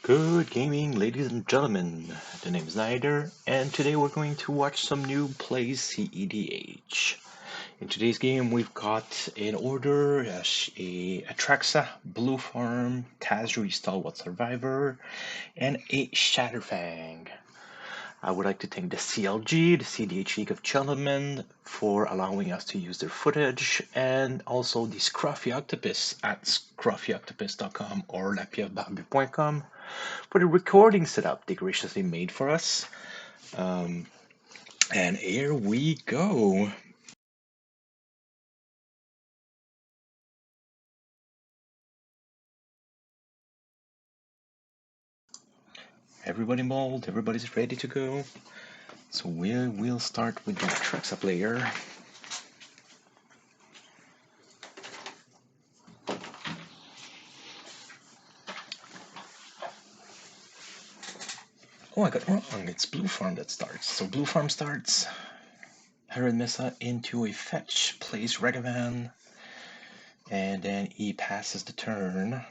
Good gaming, ladies and gentlemen. The name is Nider, and today we're going to watch some new plays cEDH. In today's game, we've got in order a Atraxa, BlueFarm, Tazri, Stalwart Survivor, and a Chatterfang. I would like to thank the CLG, the cEDH League of Gentlemen, for allowing us to use their footage, and also the Scruffy Octopus at scruffyoctopus.com or lapiafbarbie.com for the recording setup they graciously made for us. And here we go. Everybody mold, everybody's ready to go. So we'll start with the Atraxa player. Oh, I got wrong. It's BlueFarm that starts. So BlueFarm starts. Herod Mesa into a fetch, plays Regavan, and then he passes the turn.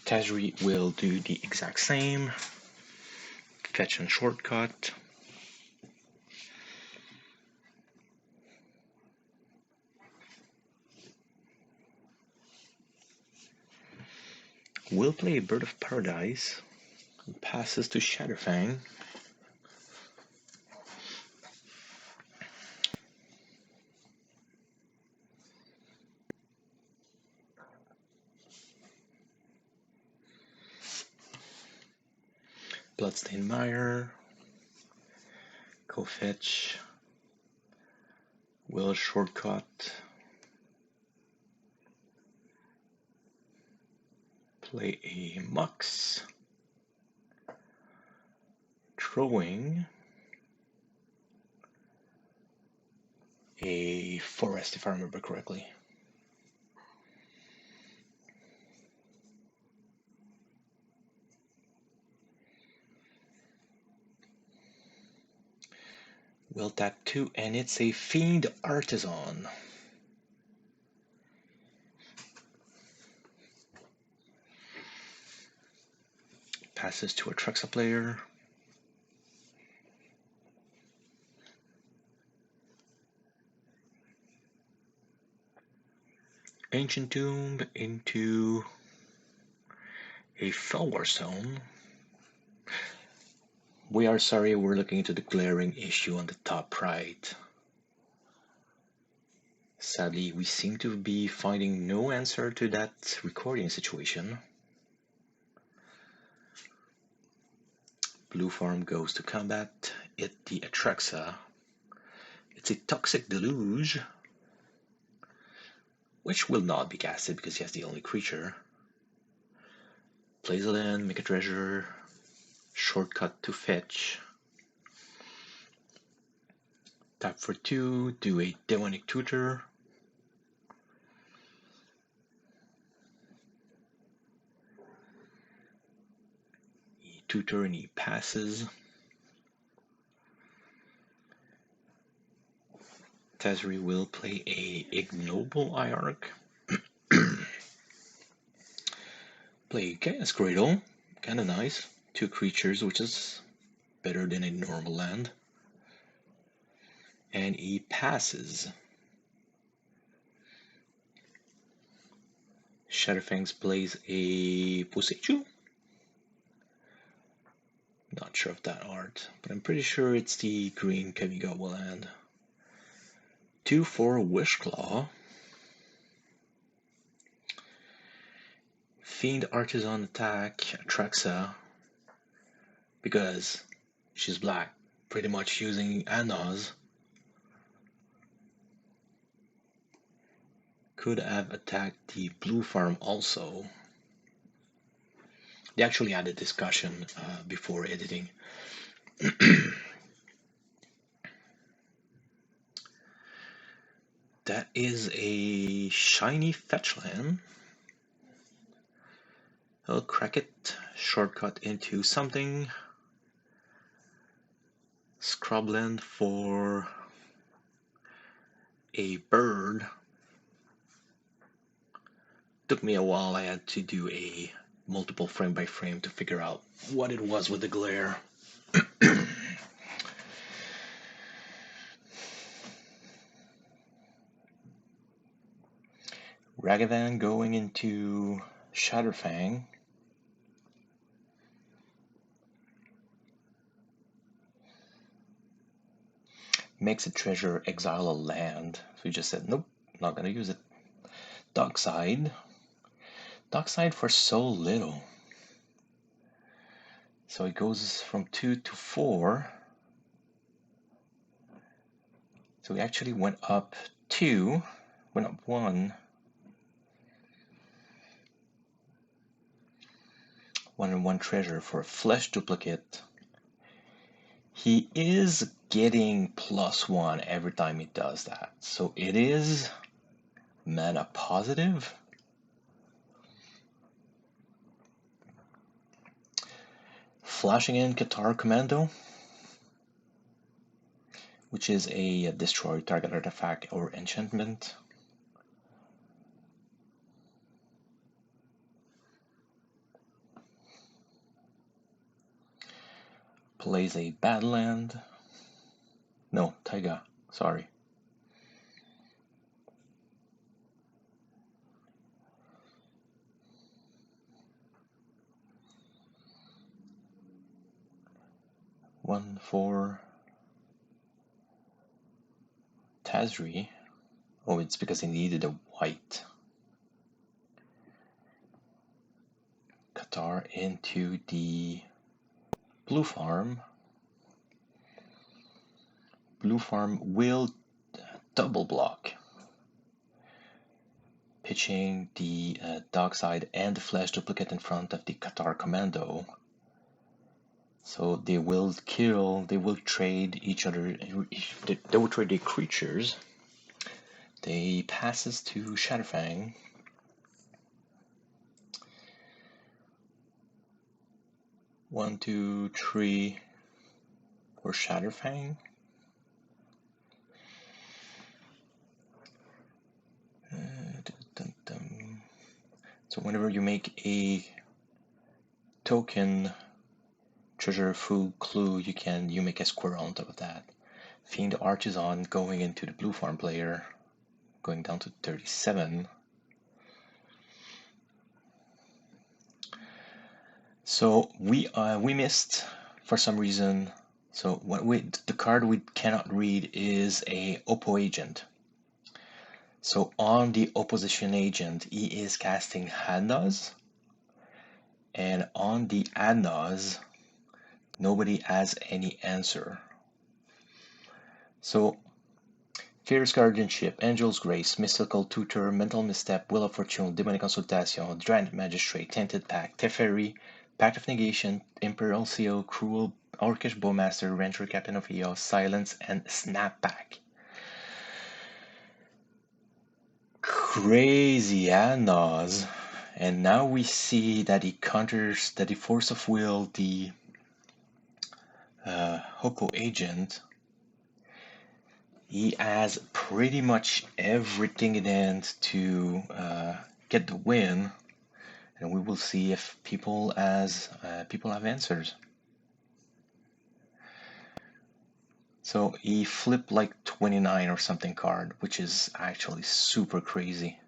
Tazri will do the exact same. Fetch and shortcut. We'll play Bird of Paradise. And passes to Chatterfang. Bloodstained Mire. Fetch. Will shortcut. Play a Mux. Throwing a Forest, if I remember correctly. Will tap 2, and it's a Fiend Artisan. Passes to a Atraxa player. Ancient Tomb into a Felwar Zone. We are sorry, we're looking into the glaring issue on the top right. Sadly, we seem to be finding no answer to that recording situation. BlueFarm goes to combat. It's the Atraxa. It's a Toxic Deluge, which will not be casted because he has the only creature. Plays a land, make a treasure, shortcut to fetch. Tap for 2, do a Demonic Tutor. He tutor and he passes. Tazri will play a Ignoble Iark. Play Chaos Cradle, kinda nice. 2 creatures, which is better than a normal land. And he passes. Chatterfangs plays a Posechu. Not sure of that art, but I'm pretty sure it's the green Kamigawa land. 2 for Wishclaw. Fiend Artisan attack, Atraxa, because she's black, pretty much using Anaz. Could have attacked the BlueFarm also. They actually had a discussion before editing. That is a shiny fetch land. I'll crack it, shortcut into something. Scrubland for a bird. Took me a while, I had to do a multiple frame by frame to figure out what it was with the glare. Ragavan going into Chatterfang. Makes a treasure, exile a land. So he just said, nope, not gonna use it. Dockside. Dockside for so little. So it goes from 2 to 4. So we actually went up 2, went up 1. 1 and 1 treasure for a flesh duplicate. He is getting +1 every time he does that. So it is mana positive. Flashing in Qatar Commando, which is a destroy target artifact or enchantment. Plays a Badland. No, Taiga, sorry. One for Tazri. Oh, it's because he needed a white. Qatar into the BlueFarm. BlueFarm will double block, pitching the Dockside and the Flash duplicate in front of the Qatar Commando. So they will kill, they will trade each other, they will trade their creatures. They passes to Chatterfang. One, two, three for Chatterfang. So whenever you make a token treasure full clue, you make a square on top of that. Fiend Artisan going into the BlueFarm player, going down to 37. So we missed for some reason. So the card we cannot read is a Oppo agent. So on the opposition agent, he is casting Handas, and on the Handas, nobody has any answer. So Fierce Guardianship, Angel's Grace, Mystical Tutor, Mental Misstep, Will of Fortune, Demonic Consultation, Giant Magistrate, Tainted Pact, Teferi, Pact of Negation, Imperial Seal, Cruel, Orcish Bowmaster, Rancher Captain of Eos, Silence, and Snapback. Crazy Anos. And now we see that he counters, that the Force of Will, the Hoko agent, he has pretty much everything in hand to get the win, and we will see if people have answers. So he flipped like 29 or something card, which is actually super crazy.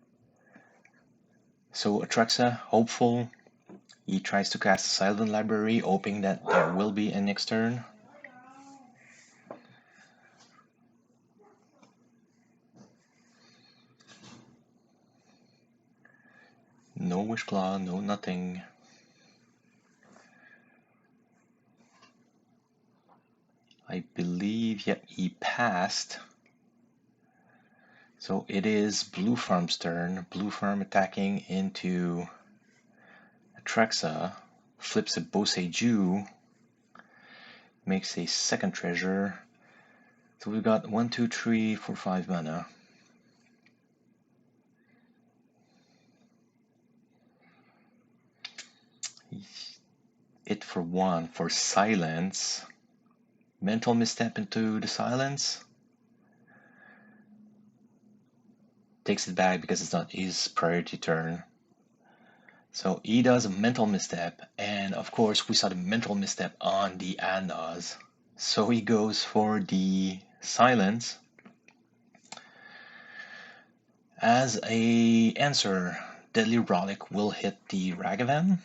So Atraxa, hopeful, he tries to cast a Silent Library, hoping that there will be a next turn. No Wishclaw, no nothing. I believe, yeah, he passed. So it is BlueFarm's turn. BlueFarm attacking into Atraxa, flips a Boseiju, makes a second treasure. So we've got 1, 2, 3, 4, 5 mana. It for 1 for Silence. Mental Misstep into the Silence. Takes it back because it's not his priority turn. So he does a mental misstep, and of course we saw the mental misstep on the Andas. So he goes for the silence. As a answer, Deadly Relic will hit the Ragavan,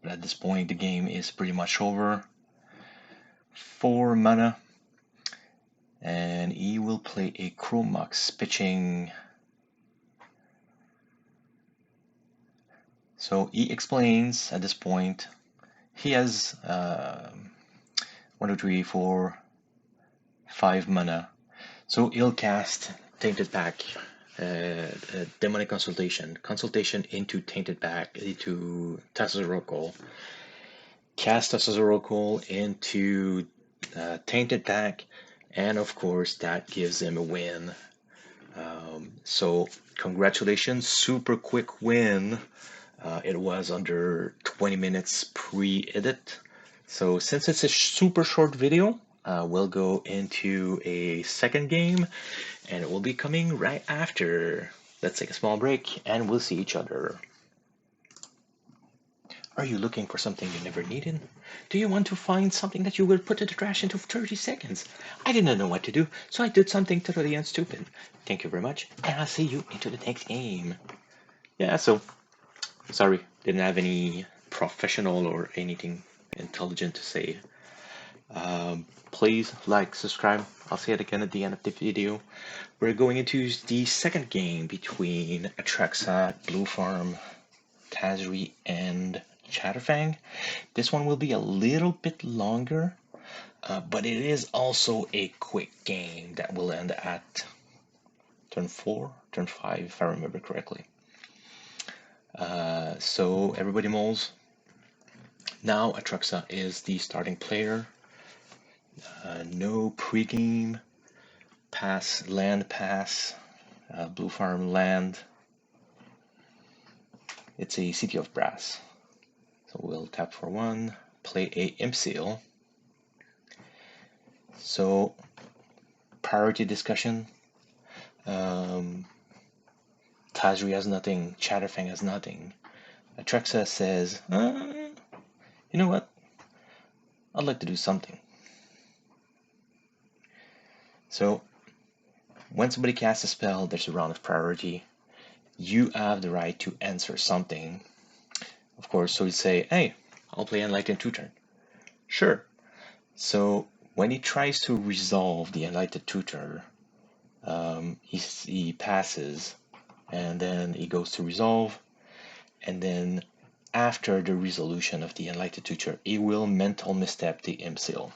but at this point the game is pretty much over. 4 mana, and he will play a Chromux, pitching. So he explains at this point he has 1, 2, 3, 4, 5 mana. So he'll cast Tainted Pack, Demonic Consultation into Tainted Pack, into Tazri, cast Tazri into Tainted Pack, and of course that gives him a win. So congratulations, super quick win. It was under 20 minutes pre-edit. So since it's a super short video, we'll go into a second game, and it will be coming right after. Let's take a small break, and we'll see each other. Are you looking for something you never needed? Do you want to find something that you will put in the trash into 30 seconds? I didn't know what to do, so I did something totally stupid. Thank you very much, and I'll see you into the next game. Yeah, so, sorry, didn't have any professional or anything intelligent to say. Please like, subscribe. I'll say it again at the end of the video. We're going into the second game between Atraxa, BlueFarm, Tazri, and Chatterfang. This one will be a little bit longer, but it is also a quick game that will end at turn 4, turn 5, if I remember correctly. So everybody moles. Now Atraxa is the starting player. No pregame, pass, land pass, BlueFarm land. It's a City of Brass. So we'll tap for 1, play a Imp Seal. So priority discussion. Tazri has nothing, Chatterfang has nothing. Atraxa says, you know what? I'd like to do something. So when somebody casts a spell, there's a round of priority. You have the right to answer something. Of course, so you say, hey, I'll play Enlighten 2-turn. Sure. So when he tries to resolve the Enlighten 2-turn, he passes, and then he goes to resolve, and then after the resolution of the Enlightened 2-turn, he will mental misstep the Imp Seal.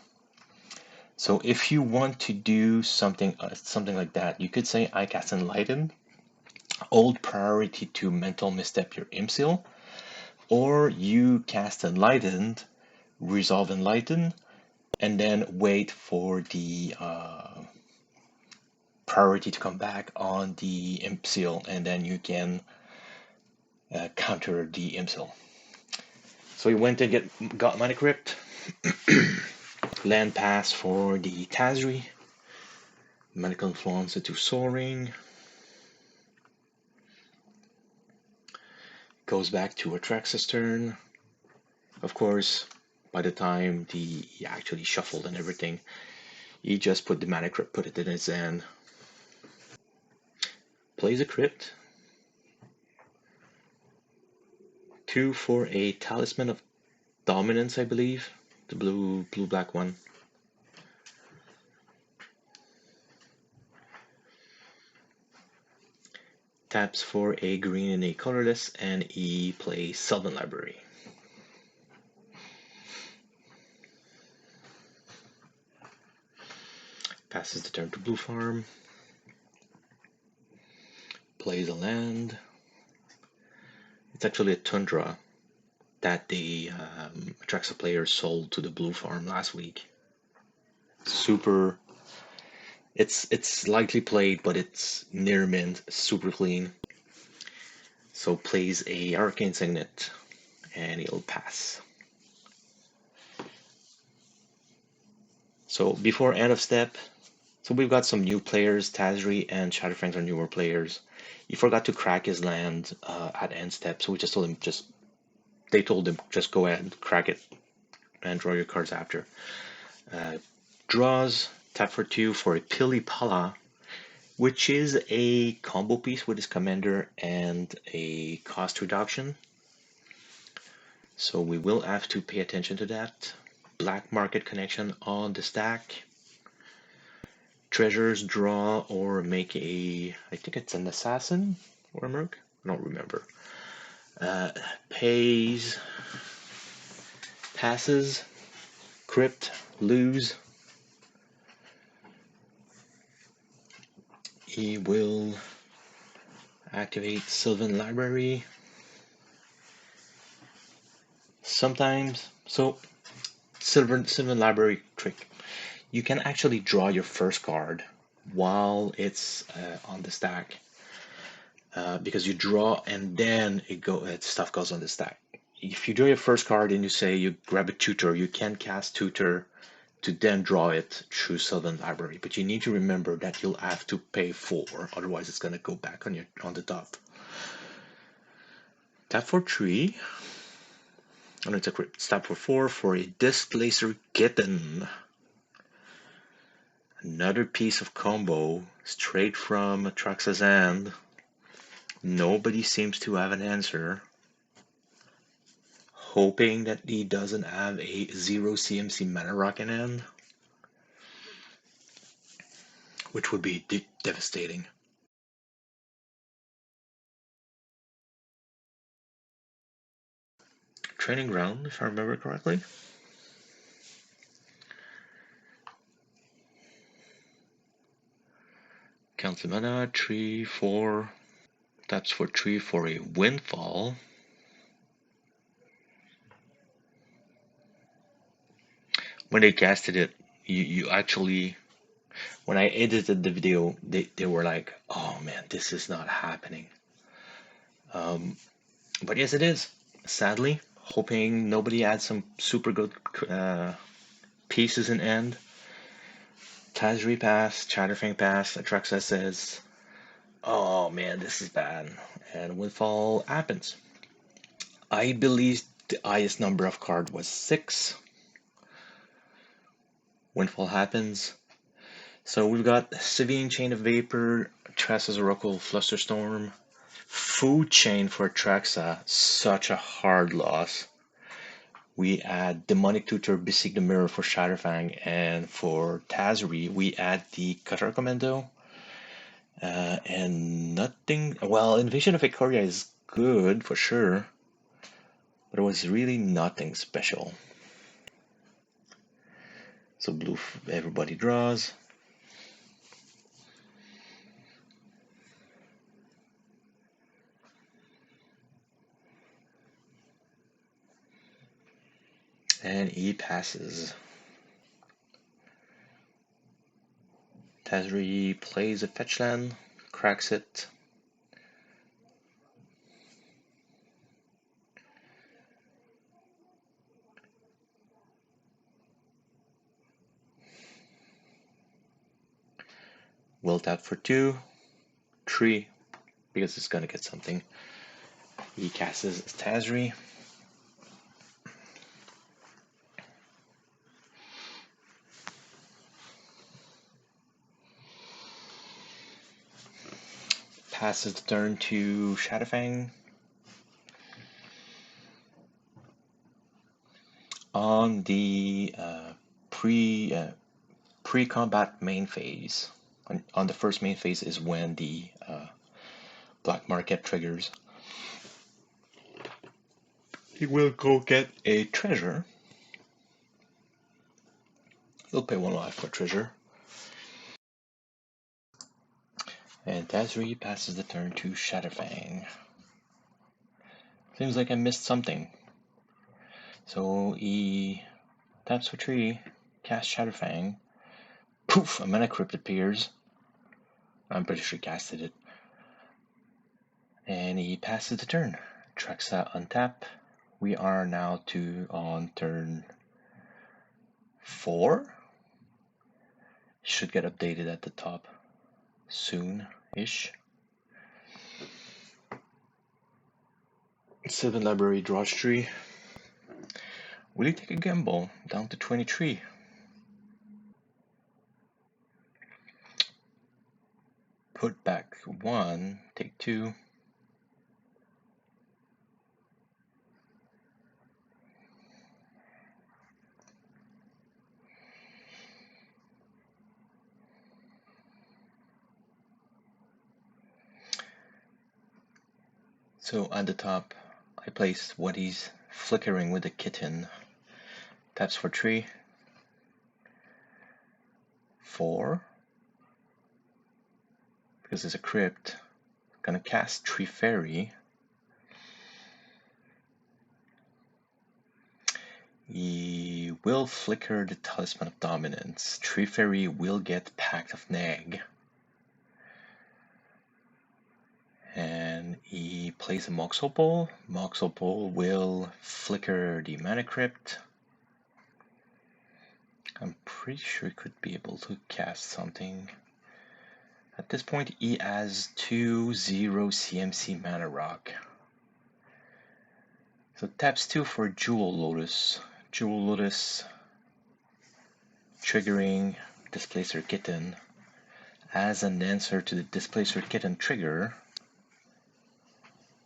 So if you want to do something like that, you could say I cast Enlighten, hold priority to mental misstep your Imp Seal, or you cast Enlightened, resolve Enlighten, and then wait for the priority to come back on the Imp Seal, and then you can counter the Imp Seal. So he went and got Mana Crypt, land pass for the Tazri, Medical Influence into Soaring, goes back to Atraxa's turn. Of course, by the time he actually shuffled and everything, he just put the Mana Crypt, put it in his hand. Plays a Crypt. 2 for a Talisman of Dominance, I believe. The blue-black one. Taps for a green and a colorless, and he plays Sylvan Library. Passes the turn to BlueFarm. Plays a land. It's actually a Tundra that the Atraxa player sold to the BlueFarm last week. Super. It's lightly played, but it's near mint, super clean. So plays a Arcane Signet, and he'll pass. So before end of step, so we've got some new players. Tazri and Chatterfang are newer players. He forgot to crack his land at end step, so we just told him just they told him just go ahead and crack it and draw your cards after. Draws, tap for 2 for a Pili Pala, which is a combo piece with his commander and a cost reduction. So we will have to pay attention to that. Black market connection on the stack. Treasures, draw, or make a, I think it's an assassin or a merc? I don't remember. Pays, passes, crypt, lose. He will activate Sylvan Library. Sometimes, so Sylvan Library trick. You can actually draw your first card while it's on the stack. Because you draw and then stuff goes on the stack. If you draw your first card and you say you grab a tutor, you can cast tutor to then draw it through Sylvan Library. But you need to remember that you'll have to pay 4, otherwise it's gonna go back on the top. Tap for 3. And it's a crypt. Tap for 4 for a Displacer Kitten. Another piece of combo straight from Atraxa's hand. Nobody seems to have an answer. Hoping that he doesn't have a 0 CMC mana rock in hand, which would be devastating. Training ground, if I remember correctly. Counts the mana, 3, 4. Taps for 3 for a Windfall. When they casted it, you actually, when I edited the video, they were like, oh man, this is not happening. But yes, it is. Sadly, hoping nobody adds some super good pieces in end. Tazri pass, Chatterfang pass, Atraxa says, oh man, this is bad. And Windfall happens. I believe the highest number of card was 6. Windfall happens. So we've got Sivian Chain of Vapor, Trasa's Oracle, Flusterstorm, Food Chain for Atraxa, such a hard loss. We add Demonic Tutor, Beseech the Mirror for Chatterfang, and for Tazri, we add the Cutter Commando. And nothing, well, Invasion of Ikoria is good for sure, but it was really nothing special. So blue, everybody draws. And he passes. Tazri plays a fetch land, cracks it. Will tap for 2, 3, because it's gonna get something. He casts Tazri. Passes the turn to Chatterfang. On the pre-combat main phase, on the first main phase is when the black market triggers. He will go get a treasure. He'll pay 1 life for treasure. And Tazri passes the turn to Chatterfang. Seems like I missed something. So he taps for 3, casts Chatterfang. Poof! A mana crypt appears. I'm pretty sure he casted it. And he passes the turn. Atraxa untap. We are now on turn 4. Should get updated at the top soon-ish. 7 library draws 3. Will you take a gamble? Down to 23. Put back 1, take 2. So at the top, I placed what he's flickering with the kitten. Taps for 3. 4. Because it's a crypt. Gonna cast Tree Fairy. He will flicker the Talisman of Dominance. Tree Fairy will get Pact of Nag. And he plays a Mox Opal. Mox Opal will flicker the Mana Crypt. I'm pretty sure he could be able to cast something. At this point, he has 2/0 CMC Mana Rock. So taps 2 for Jewel Lotus. Jewel Lotus triggering Displacer Kitten. As an answer to the Displacer Kitten trigger,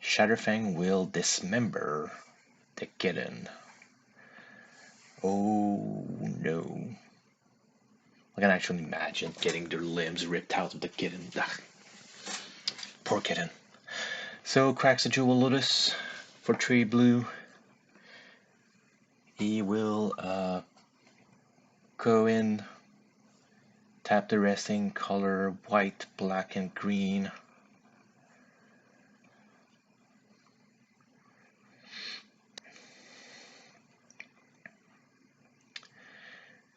Chatterfang will dismember the kitten. Oh no. I can actually imagine getting their limbs ripped out of the kitten. Ugh. Poor kitten. So cracks the Jewel Lotus for 3 blue. He will go in, tap the resting color white, black, and green.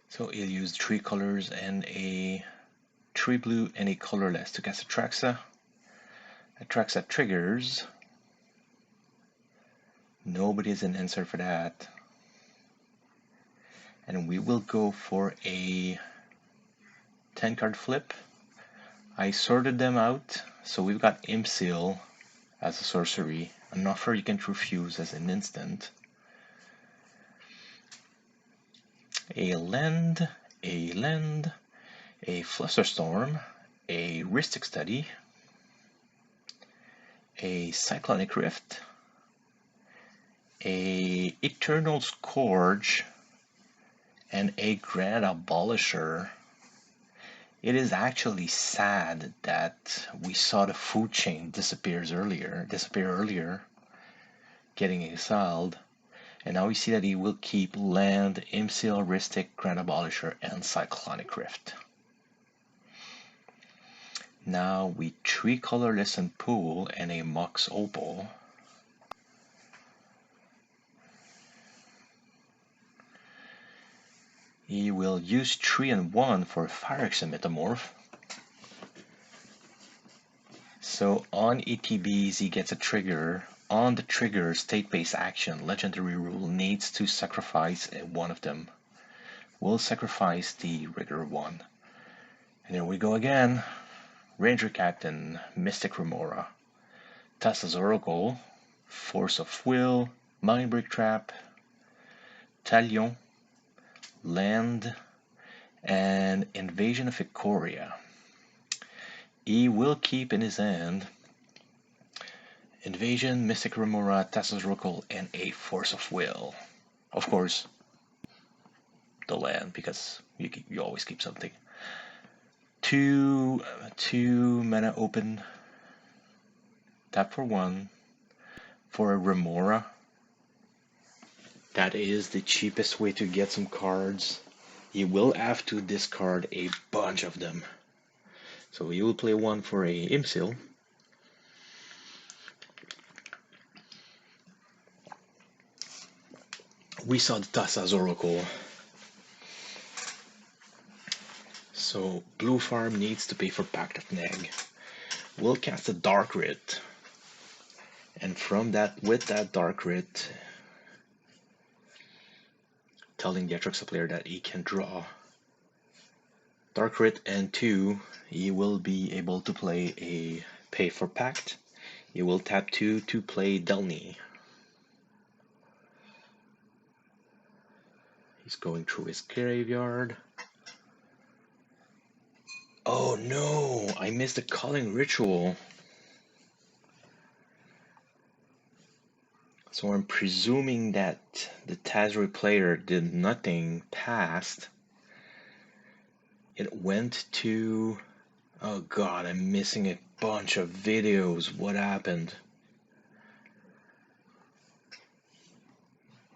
So he'll use 3 colors and a 3 blue and a colorless to cast Atraxa. Atraxa triggers. Nobody's an answer for that. And we will go for a 10 card flip. I sorted them out, so we've got Imseal as a sorcery, an offer you can refuse as an instant. A land, a Flusterstorm, a Rhystic Study, a Cyclonic Rift, a Eternal Scourge, and a Grand Abolisher. It is actually sad that we saw the food chain disappear earlier, getting exiled, and now we see that he will keep land, Imseal, Rhystic, Grand Abolisher, and Cyclonic Rift. Now we 3 colorless and pool and a Mox Opal. He will use 3 and 1 for Phyrexian Metamorph. So on ETBs he gets a trigger. On the trigger, state-based action, legendary rule needs to sacrifice one of them. We'll sacrifice the regular one. And here we go again. Ranger Captain, Mystic Remora, Tassa's Oracle, Force of Will, Mindbreak Trap, Talion, Land, and Invasion of Ikoria. He will keep in his hand Invasion, Mystic Remora, Tassa's Oracle, and a Force of Will. Of course, the land, because you always keep something. Two mana open. Tap for 1 for a Remora. That is the cheapest way to get some cards. You will have to discard a bunch of them. So you will play 1 for a Imseal. We saw the Tassa's Oracle. So BlueFarm needs to pay for Pact of Nag. We'll cast a Dark Writ. And from that, with that Dark Writ, telling the Atraxa player that he can draw Dark Writ and 2, he will be able to play a pay for Pact. He will tap 2 to play Delny. He's going through his graveyard. Oh no, I missed the calling ritual. So I'm presuming that the Tazri player did nothing past. It went to... Oh god, I'm missing a bunch of videos. What happened?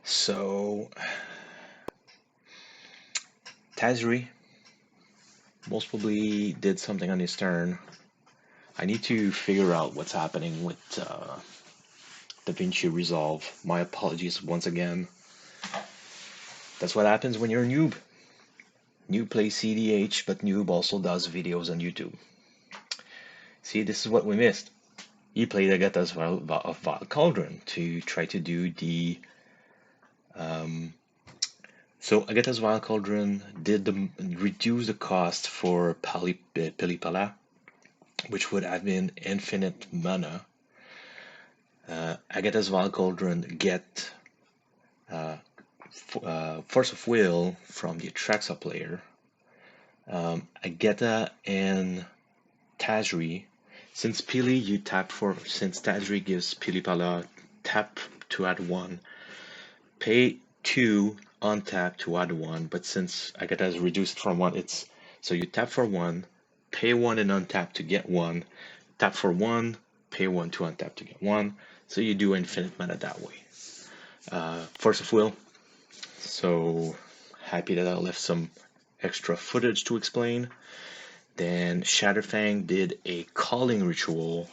So... Tazri most probably did something on his turn. I need to figure out what's happening with DaVinci Resolve. My apologies once again. That's what happens when you're a noob. Noob plays cEDH, but noob also does videos on YouTube. See, this is what we missed. He played Agatha's Vile Cauldron to try to do the... So Agatha's Vile Cauldron did reduce the cost for Pilipala, which would have been infinite mana. Agatha's Vile Cauldron get Force of Will from the Atraxa player. Agatha and Tazri, since Tazri gives Pilipala tap to add 1, pay 2, untap to add 1, but since Agatha is reduced from 1, so you tap for 1, pay 1 and untap to get 1, tap for 1, pay 1 to untap to get 1, so you do infinite mana that way. Force of Will, so happy that I left some extra footage to explain. Then Chatterfang did a calling ritual,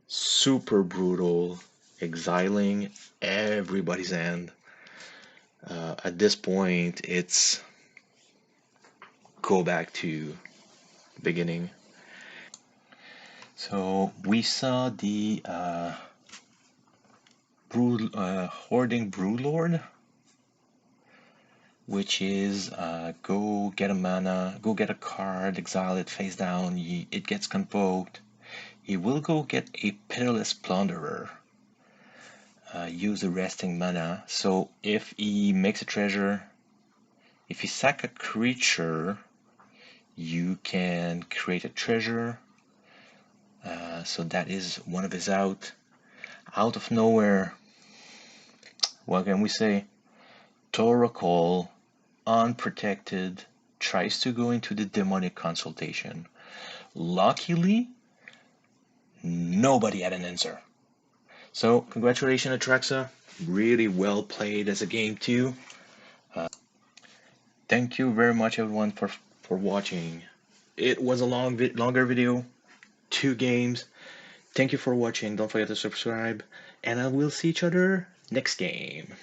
super brutal, exiling everybody's hand. At this point, it's go back to beginning. So we saw the Hoarding Brewlord, which is go get a mana, go get a card, exile it face down, it gets convoked. He will go get a Pitiless Plunderer. Use the resting mana. So if he makes a treasure, if you sack a creature, you can create a treasure. So that is one of his out. Out of nowhere, what can we say? Toracol, unprotected, tries to go into the demonic consultation. Luckily, nobody had an answer. So congratulations, Atraxa. Really well played as a game too. Thank you very much, everyone, for watching. It was a longer video, 2 games. Thank you for watching. Don't forget to subscribe, and I will see each other next game.